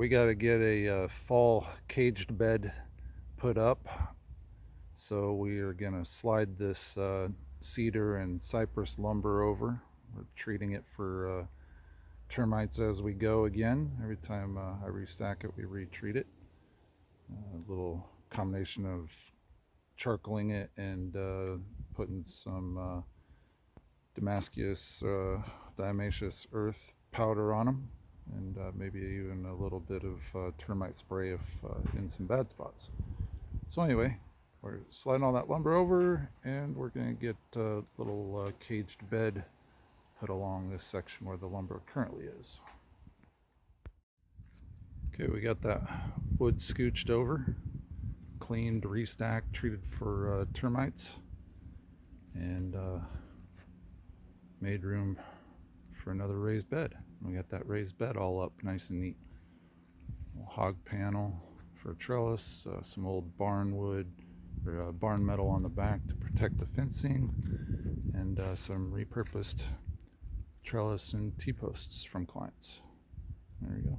we got to get a fall caged bed put up. So we are going to slide this cedar and cypress lumber over. We're treating it for termites as we go again. Every time I restack it, we retreat it. A little combination of charcoaling it and putting some diatomaceous earth powder on them, and maybe even a little bit of termite spray if in some bad spots. So anyway, we're sliding all that lumber over, and we're going to get a little caged bed put along this section where the lumber currently is. Okay, we got that wood scooched over, cleaned, restacked, treated for termites, and made room for another raised bed. We got that raised bed all up nice and neat. Hog panel for a trellis, some old barn wood or barn metal on the back to protect the fencing, and some repurposed trellis and T-posts from clients. There we go.